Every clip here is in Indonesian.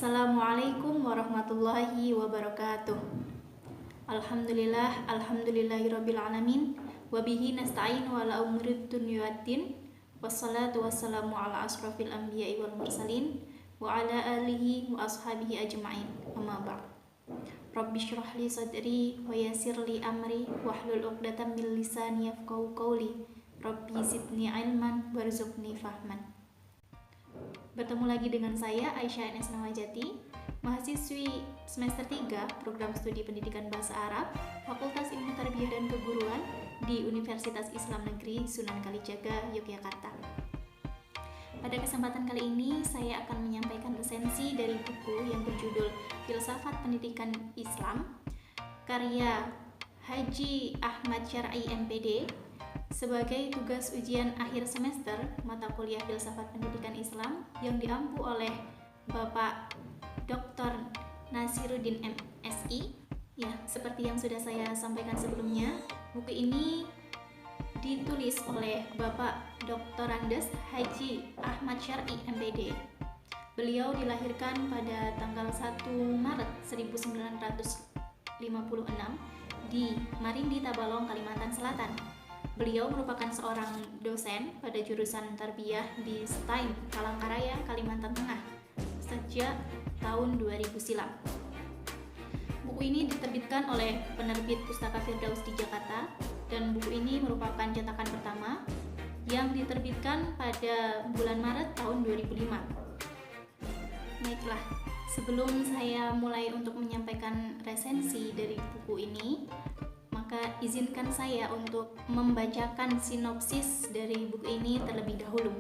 Assalamualaikum warahmatullahi wabarakatuh. Alhamdulillahirabbil alamin wa bihi nasta'in wa ala umuri dunya waddin. Wassalatu wassalamu ala asrofil anbiya'i wal mursalin wa ala alihi wa ashabihi ajma'in. Amma ba'd. Rabbi shrah li sadri wa yassir li amri wahlul 'uqdatam min lisani yafqahu qawli. Rabbi zidni ilman warzuqni fahman. Bertemu lagi dengan saya Aisyah NS Nawajati, mahasiswi semester 3 Program Studi Pendidikan Bahasa Arab, Fakultas Ilmu Tarbiyah dan Keguruan di Universitas Islam Negeri Sunan Kalijaga, Yogyakarta. Pada kesempatan kali ini saya akan menyampaikan resensi dari buku yang berjudul Filsafat Pendidikan Islam karya Haji Ahmad Syar'i MPD sebagai tugas ujian akhir semester mata kuliah Filsafat Pendidikan Islam yang diampu oleh Bapak Dr. Nasiruddin MSI. Ya, seperti yang sudah saya sampaikan sebelumnya, buku ini ditulis oleh Bapak Dr. Andes Haji Ahmad Syar'i MPD. Beliau dilahirkan pada tanggal 1 Maret 1956 di Marindi Tabalong, Kalimantan Selatan. Beliau merupakan seorang dosen pada jurusan tarbiyah di STAIN, Palangkaraya, Kalimantan Tengah sejak tahun 2000 silam. Buku ini diterbitkan oleh penerbit Pustaka Firdaus di Jakarta dan buku ini merupakan cetakan pertama yang diterbitkan pada bulan Maret tahun 2005. Baiklah, sebelum saya mulai untuk menyampaikan resensi dari buku ini, maka izinkan saya untuk membacakan sinopsis dari buku ini terlebih dahulu.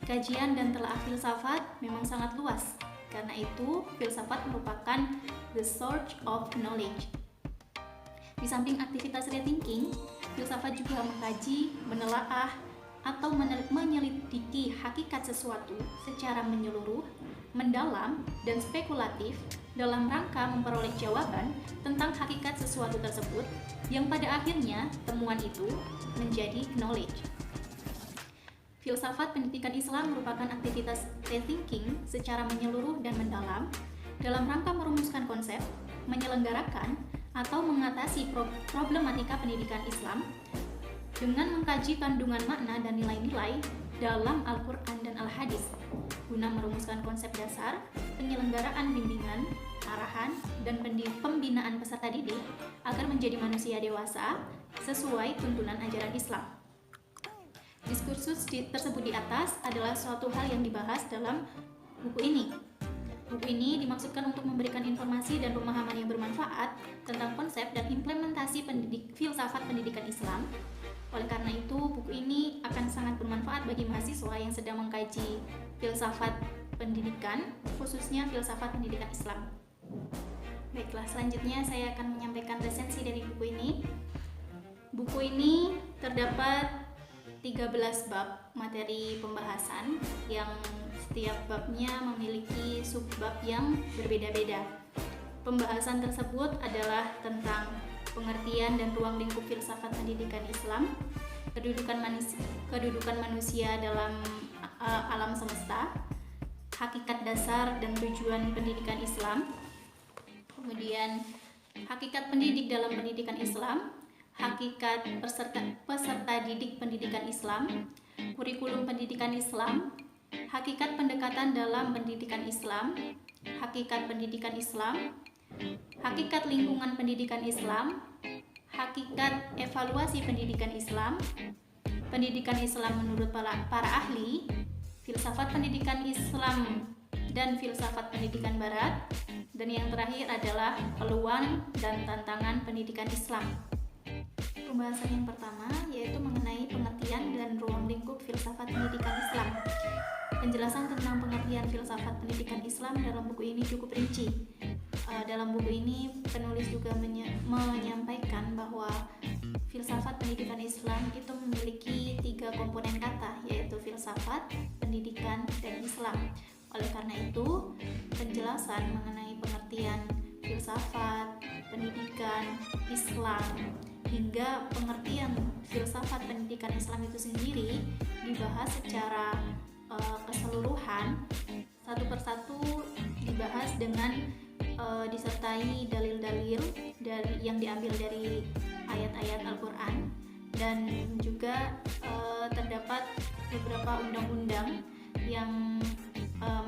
Kajian dan telaah filsafat memang sangat luas. Karena itu, filsafat merupakan the source of knowledge. Di samping aktivitas rethinking, filsafat juga mengkaji, menelaah, atau menyelidiki hakikat sesuatu secara menyeluruh, mendalam, dan spekulatif dalam rangka memperoleh jawaban tentang hakikat sesuatu tersebut yang pada akhirnya temuan itu menjadi knowledge. Filsafat pendidikan Islam merupakan aktivitas rethinking secara menyeluruh dan mendalam dalam rangka merumuskan konsep, menyelenggarakan, atau mengatasi problematika pendidikan Islam dengan mengkaji kandungan makna dan nilai-nilai dalam Al-Quran dan Al-Hadis guna merumuskan konsep dasar penyelenggaraan bimbingan, arahan, dan pembinaan peserta didik agar menjadi manusia dewasa sesuai tuntunan ajaran Islam. Diskursus tersebut di atas adalah suatu hal yang dibahas dalam buku ini. Buku ini dimaksudkan untuk memberikan informasi dan pemahaman yang bermanfaat tentang konsep dan implementasi filsafat pendidikan Islam. Oleh karena itu, buku ini akan sangat bermanfaat bagi mahasiswa yang sedang mengkaji filsafat pendidikan, khususnya filsafat pendidikan Islam. Baiklah, selanjutnya saya akan menyampaikan resensi dari buku ini. Buku ini terdapat 13 bab materi pembahasan yang setiap babnya memiliki subbab yang berbeda-beda. Pembahasan tersebut adalah tentang pengertian dan ruang lingkup filsafat pendidikan Islam, kedudukan manusia dalam alam semesta, hakikat dasar dan tujuan pendidikan Islam, kemudian hakikat pendidik dalam pendidikan Islam, hakikat peserta didik pendidikan Islam, kurikulum pendidikan Islam, hakikat pendekatan dalam pendidikan Islam, hakikat pendidikan Islam, hakikat lingkungan pendidikan Islam, hakikat evaluasi pendidikan Islam, pendidikan Islam menurut para ahli, filsafat pendidikan Islam dan filsafat pendidikan Barat, dan yang terakhir adalah peluang dan tantangan pendidikan Islam. Pembahasan yang pertama yaitu mengenai pengertian dan ruang lingkup filsafat pendidikan Islam. Penjelasan tentang pengertian filsafat pendidikan Islam dalam buku ini cukup rinci. Dalam buku ini penulis juga menyampaikan bahwa filsafat pendidikan Islam itu memiliki 3 komponen kata, yaitu filsafat, pendidikan, dan Islam. Oleh karena itu, penjelasan mengenai pengertian filsafat, pendidikan, Islam, hingga pengertian filsafat pendidikan Islam itu sendiri dibahas secara keseluruhan satu persatu dibahas dengan disertai dalil-dalil yang diambil dari ayat-ayat Al-Quran, dan juga terdapat beberapa undang-undang yang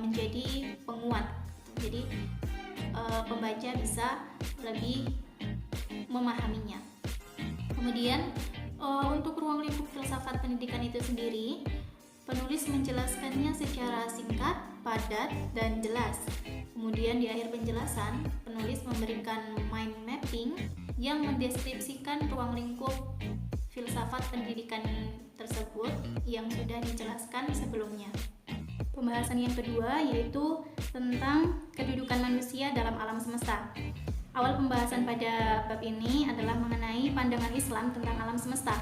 menjadi penguat. Jadi pembaca bisa lebih memahaminya. Kemudian untuk ruang lingkup filsafat pendidikan itu sendiri, penulis menjelaskannya secara singkat, padat, dan jelas. Kemudian di akhir penjelasan, penulis memberikan mind mapping yang mendeskripsikan ruang lingkup filsafat pendidikan tersebut yang sudah dijelaskan sebelumnya. Pembahasan yang kedua yaitu tentang kedudukan manusia dalam alam semesta. Awal pembahasan pada bab ini adalah mengenai pandangan Islam tentang alam semesta.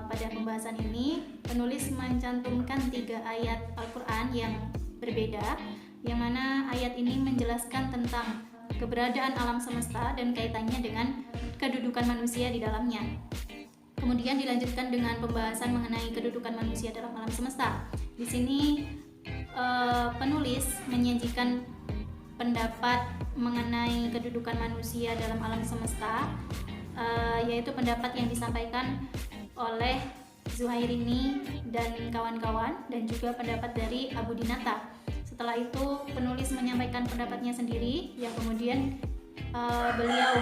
Pada pembahasan ini, penulis mencantumkan 3 ayat Al-Quran yang berbeda, yang mana ayat ini menjelaskan tentang keberadaan alam semesta dan kaitannya dengan kedudukan manusia di dalamnya. Kemudian dilanjutkan dengan pembahasan mengenai kedudukan manusia dalam alam semesta. Di sini penulis menyajikan pendapat mengenai kedudukan manusia dalam alam semesta, yaitu pendapat yang disampaikan oleh Zuhairini dan kawan-kawan, dan juga pendapat dari Abu Dinata. Setelah itu penulis menyampaikan pendapatnya sendiri, yang kemudian beliau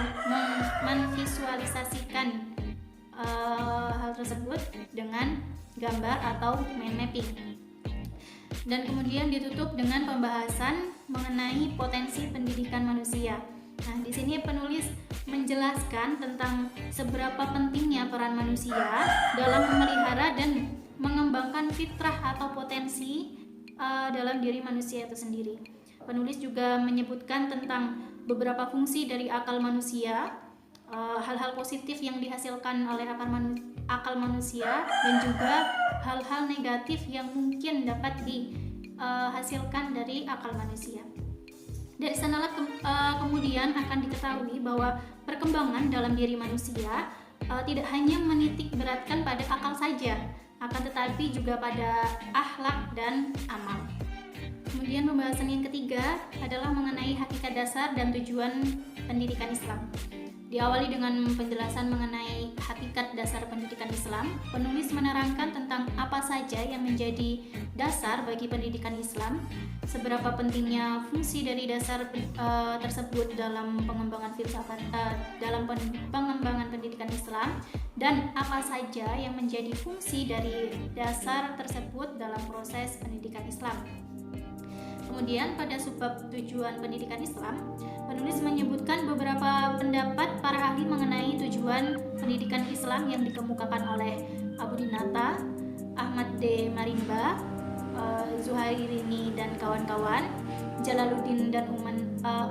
memvisualisasikan hal tersebut dengan gambar atau mind mapping. Dan kemudian ditutup dengan pembahasan mengenai potensi pendidikan manusia. Nah, di sini penulis menjelaskan tentang seberapa pentingnya peran manusia dalam memelihara dan mengembangkan fitrah atau potensi dalam diri manusia itu sendiri. Penulis juga menyebutkan tentang beberapa fungsi dari akal manusia, hal-hal positif yang dihasilkan oleh akal manusia, dan juga hal-hal negatif yang mungkin dapat dihasilkan dari akal manusia. Dari sanalah kemudian akan diketahui bahwa perkembangan dalam diri manusia tidak hanya menitik beratkan pada akal saja, akan tetapi juga pada akhlak dan amal. Kemudian pembahasan yang ketiga adalah mengenai hakikat dasar dan tujuan pendidikan Islam. Diawali dengan penjelasan mengenai hakikat dasar pendidikan Islam, penulis menerangkan tentang apa saja yang menjadi dasar bagi pendidikan Islam, seberapa pentingnya fungsi dari dasar tersebut dalam pengembangan filsafat dalam pengembangan pendidikan Islam, dan apa saja yang menjadi fungsi dari dasar tersebut dalam proses pendidikan Islam. Kemudian pada subbab tujuan pendidikan Islam, penulis menyebutkan beberapa pendapat para ahli mengenai tujuan pendidikan Islam yang dikemukakan oleh Abu Dinata, Ahmad D. Marimba, Zuhairini dan kawan-kawan, Jalaluddin dan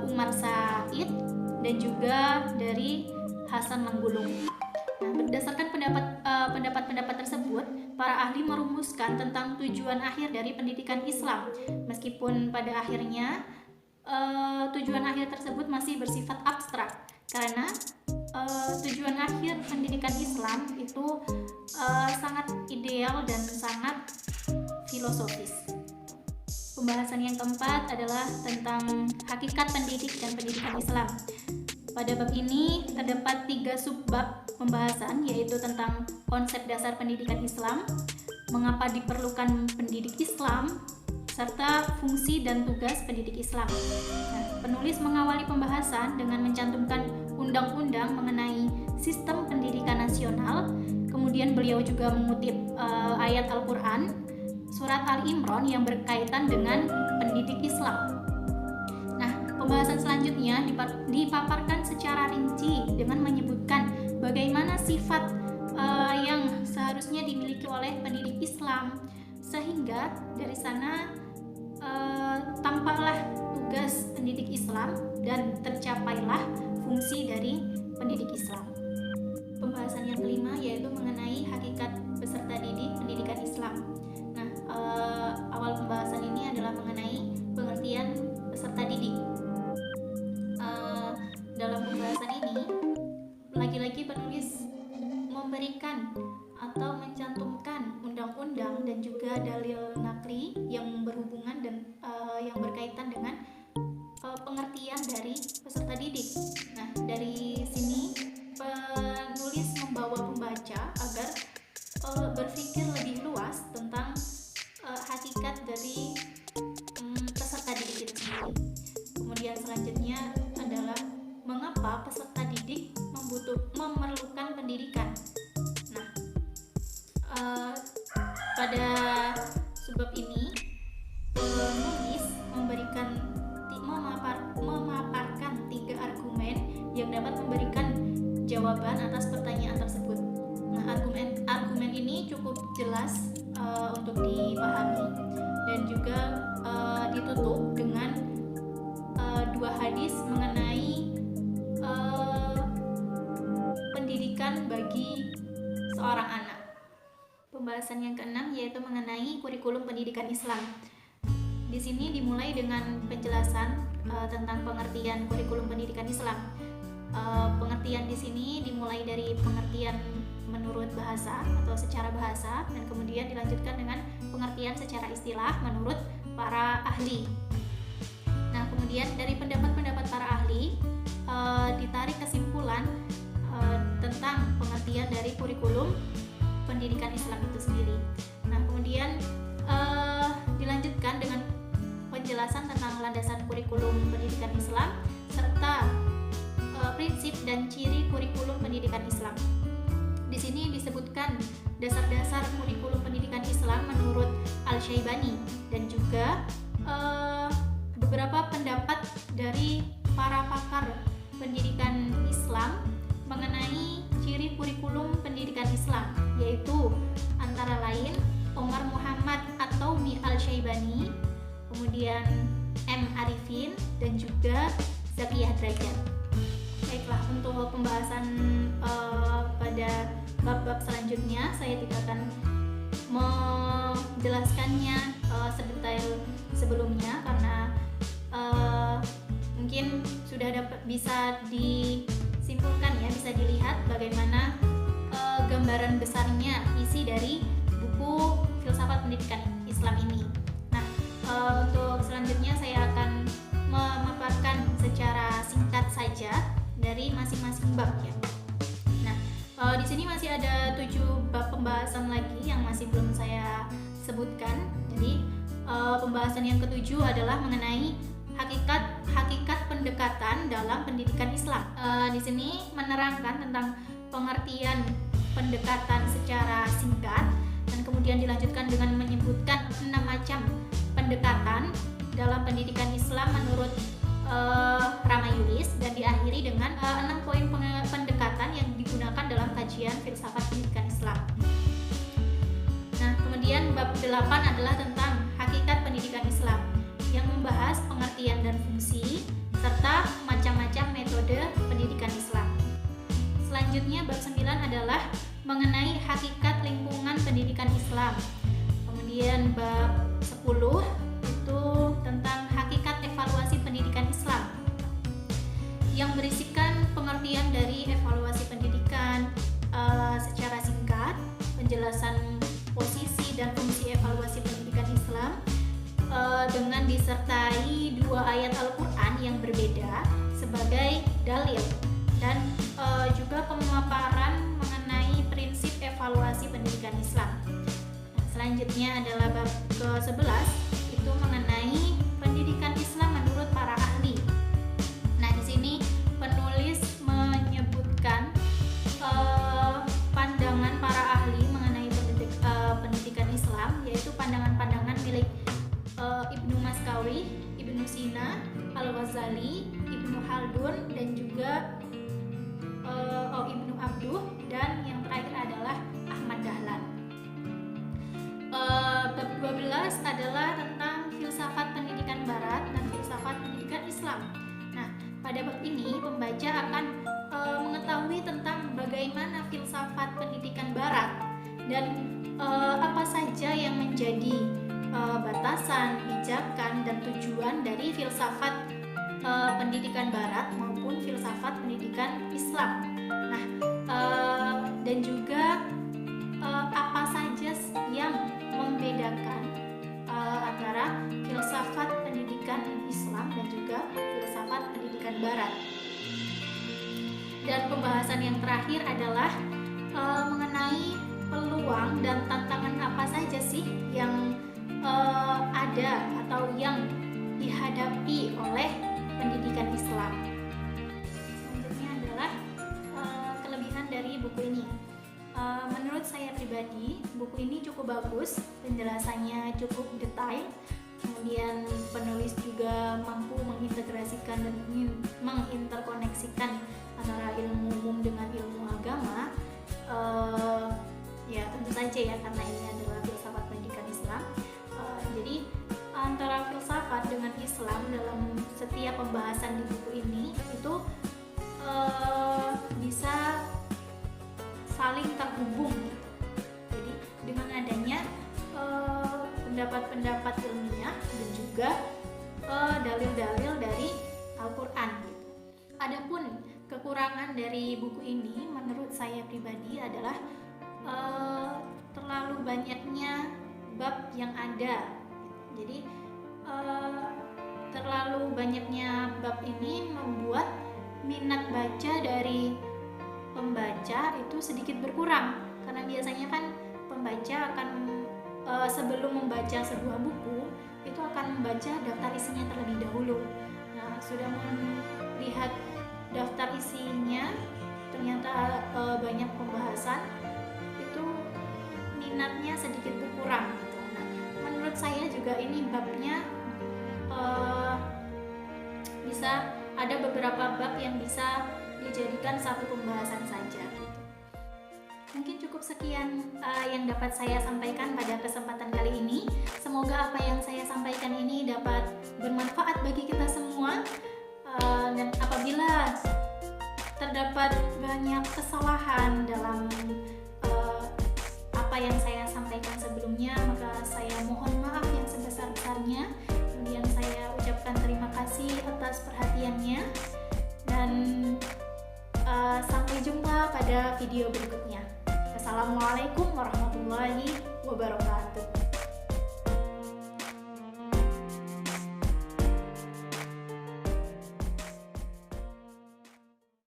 Umar Said, dan juga dari Hasan Manggulung. Nah, berdasarkan pendapat-pendapat tersebut, para ahli merumuskan tentang tujuan akhir dari pendidikan Islam, meskipun pada akhirnya tujuan akhir tersebut masih bersifat abstrak, karena tujuan akhir pendidikan Islam itu sangat ideal dan sangat filosofis. Pembahasan yang keempat adalah tentang hakikat pendidik dan pendidikan Islam. Pada bab ini terdapat 3 subbab pembahasan, yaitu tentang konsep dasar pendidikan Islam, mengapa diperlukan pendidik Islam, serta fungsi dan tugas pendidik Islam. Nah, penulis mengawali pembahasan dengan mencantumkan undang-undang mengenai sistem pendidikan nasional. Kemudian beliau juga mengutip ayat Al-Quran, surat Al-Imran yang berkaitan dengan pendidik Islam. Pembahasan selanjutnya dipaparkan secara rinci dengan menyebutkan bagaimana sifat yang seharusnya dimiliki oleh pendidik Islam, sehingga dari sana tampaklah tugas pendidik Islam dan tercapailah fungsi dari pendidik Islam. Pembahasan yang kelima yaitu mengenai hakikat peserta didik pendidikan Islam. Nah, awal pembahasan ini adalah mengenai pengertian peserta didik. Dalam pembahasan ini, lagi-lagi penulis memberikan atau mencantumkan undang-undang dan juga dalil nakli yang berhubungan dan memerlukan pendidikan. Nah, pada sebab ini penulis memaparkan 3 argumen yang dapat memberikan jawaban atas pertanyaan tersebut. Nah, argumen ini cukup jelas untuk dipahami dan juga ditutup dengan 2 hadis mengenai pendidikan bagi seorang anak. Pembahasan yang ke-6 yaitu mengenai kurikulum pendidikan Islam. Di sini dimulai dengan penjelasan tentang pengertian kurikulum pendidikan Islam. Pengertian di sini dimulai dari pengertian menurut bahasa atau secara bahasa, dan kemudian dilanjutkan dengan pengertian secara istilah menurut para ahli. Nah, kemudian dari pendapat-pendapat para ahli ditarik kesimpulan tentang pengertian dari kurikulum pendidikan Islam itu sendiri. Nah, kemudian dilanjutkan dengan penjelasan tentang landasan kurikulum pendidikan Islam serta prinsip dan ciri kurikulum pendidikan Islam. Di sini disebutkan dasar-dasar kurikulum pendidikan Islam menurut Al-Syaibani dan juga beberapa pendapat dari para pakar pendidikan Islam mengenai ciri kurikulum pendidikan Islam, yaitu antara lain Omar Muhammad atau Mi Al-Syaibani, kemudian M. Arifin, dan juga Zakiyah Drajat. Baiklah, untuk pembahasan pada bab-bab selanjutnya saya tidak akan menjelaskannya sedetail sebelumnya karena mungkin sudah bisa disimpulkan ya, bisa dilihat bagaimana gambaran besarnya isi dari buku Filsafat Pendidikan Islam ini. Nah, untuk selanjutnya saya akan memaparkan secara singkat saja dari masing-masing bab ya. Nah, di sini masih ada 7 bab pembahasan lagi yang masih belum saya sebutkan. Jadi pembahasan yang ke-7 adalah mengenai hakikat pendekatan dalam pendidikan Islam. Di sini menerangkan tentang pengertian pendekatan secara singkat, dan kemudian dilanjutkan dengan menyebutkan 6 macam pendekatan dalam pendidikan Islam menurut Ramayulis, dan diakhiri dengan 6 poin pendekatan yang digunakan dalam kajian filsafat pendidikan Islam. Nah, kemudian bab 8 adalah tentang hakikat pendidikan Islam yang membahas pengertian dan fungsi serta macam-macam metode pendidikan Islam. Selanjutnya bab 9 adalah mengenai hakikat lingkungan pendidikan Islam. Kemudian bab 10 itu tentang hakikat evaluasi pendidikan Islam yang berisikan pengertian dari evaluasi pendidikan secara singkat, penjelasan posisi dan fungsi evaluasi pendidikan Islam dengan disertai 2 ayat Al-Quran yang berbeda sebagai dalil, dan juga pemaparan mengenai prinsip evaluasi pendidikan Islam. Nah, selanjutnya adalah bab ke-11 itu mengenai pendidikan Islam menurut para ahli. Nah, di sini penulis menyebutkan pandangan para ahli mengenai pendidikan Islam, yaitu pandangan-pandangan milik Ibnu Maskawi, Ibnu Sina, Al-Ghazali, Ibnu Khaldun, dan juga Ibnu Abduh, dan yang terakhir adalah Ahmad Dahlan. Bab 12 adalah tentang filsafat pendidikan Barat dan filsafat pendidikan Islam. Nah, pada bab ini pembaca akan mengetahui tentang bagaimana filsafat pendidikan Barat dan apa saja yang menjadi batasan, pijakan, dan tujuan dari filsafat pendidikan Barat maupun filsafat pendidikan Islam. Nah, dan juga apa saja yang membedakan antara filsafat pendidikan Islam dan juga filsafat pendidikan Barat. Dan pembahasan yang terakhir adalah mengenai peluang dan tantangan apa saja sih yang ada atau yang dihadapi oleh pendidikan Islam. Selanjutnya adalah kelebihan dari buku ini. Menurut saya pribadi, buku ini cukup bagus, penjelasannya cukup detail, kemudian penulis juga mampu mengintegrasikan dan menginterkoneksikan antara ilmu umum dengan ilmu agama. Ya tentu saja ya, karena ini adalah filsafat pendidikan Islam. Jadi antara filsafat dengan Islam dalam setiap pembahasan di buku ini itu bisa saling terhubung gitu. Jadi dengan adanya pendapat-pendapat ilmiah dan juga dalil-dalil dari Al-Quran gitu. Adapun kekurangan dari buku ini menurut saya pribadi adalah terlalu banyaknya bab yang ada. Jadi terlalu banyaknya bab ini membuat minat baca dari pembaca itu sedikit berkurang, karena biasanya kan pembaca akan sebelum membaca sebuah buku itu akan membaca daftar isinya terlebih dahulu. Nah, sudah melihat daftar isinya ternyata banyak pembahasan, itu minatnya sedikit berkurang gitu. Nah, menurut saya juga ini babnya bisa ada beberapa bab yang bisa dijadikan satu pembahasan saja gitu. Mungkin cukup sekian yang dapat saya sampaikan pada kesempatan kali ini. Semoga apa yang saya sampaikan ini dapat bermanfaat bagi kita semua, dan apabila terdapat banyak kesalahan dalam apa yang saya sampaikan sebelumnya, maka saya mohon maaf yang sebesar-besarnya. Kemudian saya ucapkan terima kasih atas perhatiannya, dan sampai jumpa pada video berikutnya. Wassalamualaikum warahmatullahi wabarakatuh.